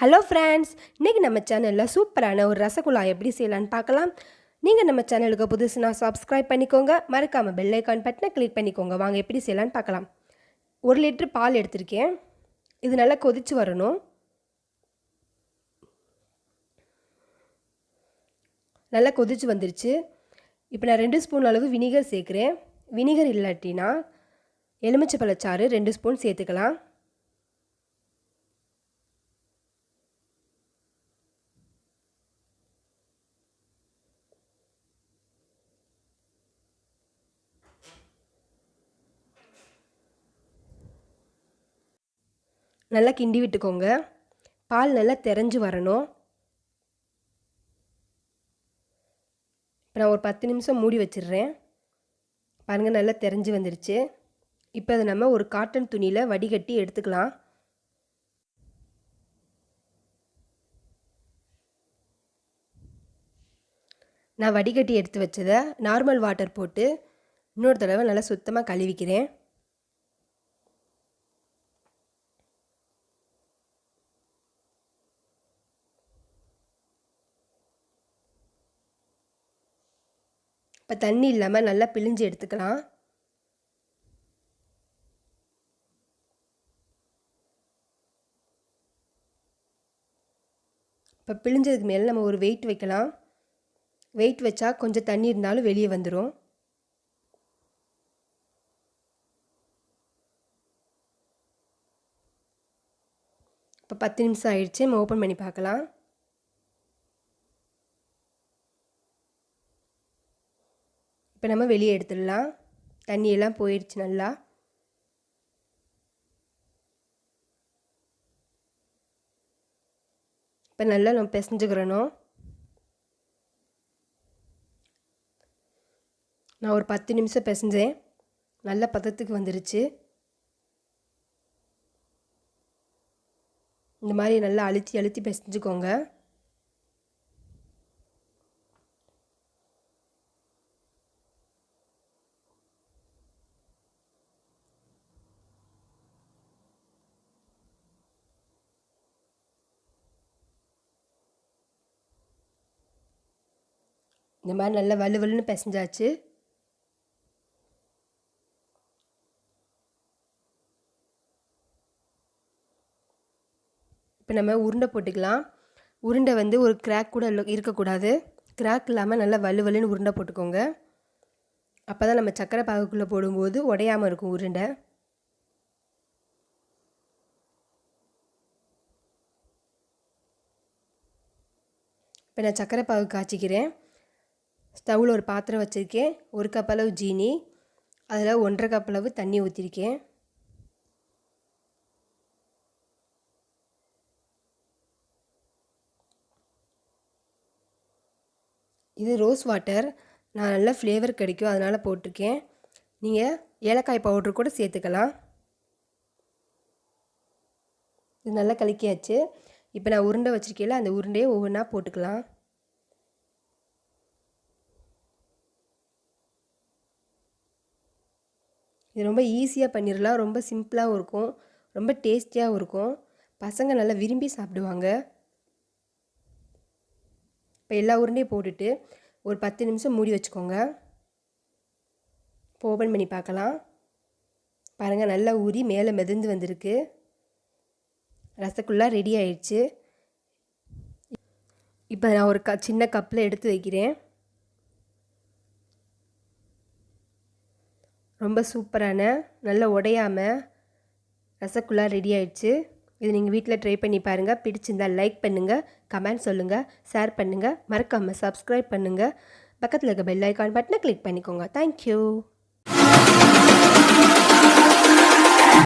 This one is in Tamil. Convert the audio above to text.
ஹலோ ஃப்ரெண்ட்ஸ், இன்றைக்கி நம்ம சேனலில் சூப்பரான ஒரு ரசகுல்லா எப்படி செய்யலான்னு பார்க்கலாம். நீங்கள் நம்ம சேனலுக்கு புதுசுனா சப்ஸ்கிரைப் பண்ணிக்கோங்க, மறக்காமல் பெல் ஐக்கான் பட்டனை கிளிக் பண்ணிக்கோங்க. வாங்க எப்படி செய்யலான்னு பார்க்கலாம். 1 லிட்டர் பால் எடுத்திருக்கேன். இது நல்லா கொதித்து வரணும். நல்லா கொதித்து வந்துருச்சு. இப்போ நான் 2 ஸ்பூன் அளவு வினிகர் சேர்க்குறேன். வினிகர் இல்லாட்டினா எலுமிச்சைப்பழச்சாறு 2 ஸ்பூன் சேர்த்துக்கலாம். நல்லா கிண்டி விட்டுக்கோங்க. பால் நல்லா திரஞ்சு வரணும். இப்போ நான் ஒரு 10 நிமிஷம் மூடி வச்சிடுறேன். பாருங்கள், நல்லா திரஞ்சு வந்துருச்சு. இப்போ அதை நம்ம ஒரு காட்டன் துணியில் வடிகட்டி எடுத்துக்கலாம். நான் வடிகட்டி எடுத்து வச்சதை நார்மல் வாட்டர் போட்டு இன்னொரு தடவை நல்லா சுத்தமாக கழுவிக்கிறேன். இப்போ தண்ணி இல்லாமல் நல்லா பிழிஞ்சு எடுத்துக்கலாம். இப்போ பிழிஞ்சதுக்கு மேலே நம்ம ஒரு வெயிட் வைக்கலாம். வெயிட் வச்சா கொஞ்சம் தண்ணி இருந்தாலும் வெளியே வந்துடும். இப்போ 10 நிமிஷம் ஆயிடுச்சு. நம்ம ஓப்பன் பண்ணி பார்க்கலாம். இப்போ நம்ம வெளியே எடுத்துடலாம். தண்ணியெல்லாம் போயிடுச்சு நல்லா. இப்போ நல்லா நம்ம பிசைஞ்சுக்கிறணும். நான் ஒரு 10 நிமிஷம் பிசைஞ்சேன். நல்ல பதத்துக்கு வந்துருச்சு. இந்த மாதிரி நல்லா அழுத்தி அழுத்தி பிசைஞ்சுக்கோங்க. இந்த மாதிரி நல்லா வலுவலுன்னு பிசைஞ்சாச்சு. இப்போ நம்ம உருண்டை போட்டுக்கலாம். உருண்டை ஒரு கிராக் கூட இருக்கக்கூடாது. கிராக் இல்லாமல் நல்லா வலுவலுன்னு உருண்டை போட்டுக்கோங்க. அப்போ தான் நம்ம சக்கரை பாகுக்குள்ளே போடும்போது உடையாமல் இருக்கும் உருண்டை. இப்போ நான் சக்கரை பாகு காய்ச்சிக்கிறேன். ஸ்டவ்வில் ஒரு பாத்திரம் வச்சுருக்கேன். 1 கப் அளவு ஜீனி, அதில் 1.5 கப் அளவு தண்ணி ஊற்றிருக்கேன். இது ரோஸ் வாட்டர். நான் நல்லா ஃப்ளேவர் கிடைக்கும் அதனால் போட்டிருக்கேன். நீங்கள் ஏலக்காய் பவுட்ரு கூட சேர்த்துக்கலாம். இது நல்லா கலக்கியாச்சு. இப்போ நான் உருண்டை வச்சுருக்கேன்ல, அந்த உருண்டையை ஒவ்வொன்றா போட்டுக்கலாம். இது ரொம்ப ஈஸியாக பண்ணிடலாம். ரொம்ப சிம்பிளாகவும் இருக்கும், ரொம்ப டேஸ்டியாகவும் இருக்கும். பசங்க நல்லா விரும்பி சாப்பிடுவாங்க. இப்போ எல்லா உருண்டையும் போட்டுட்டு ஒரு 10 நிமிஷம் மூடி வச்சுக்கோங்க. இப்போ ஓப்பன் பண்ணி பார்க்கலாம். பாருங்கள், நல்லா ஊறி மேலே மிதந்து வந்திருக்கு. ரசகுல்லா ரெடி ஆயிடுச்சு. இப்போ நான் ஒரு சின்ன கப்பில் எடுத்து வைக்கிறேன். ரொம்ப சூப்பரான நல்ல உடையாமல் ரசகுல்லா ரெடி ஆயிடுச்சு. இது நீங்கள் வீட்டில் ட்ரை பண்ணி பாருங்கள். பிடிச்சிருந்தால் லைக் பண்ணுங்கள், கமெண்ட் சொல்லுங்கள், ஷேர் பண்ணுங்கள், மறக்காமல் சப்ஸ்கிரைப் பண்ணுங்கள். பக்கத்தில் இருக்க பெல் ஐக்கான் பட்டனை கிளிக் பண்ணிக்கோங்க. தேங்க்யூ.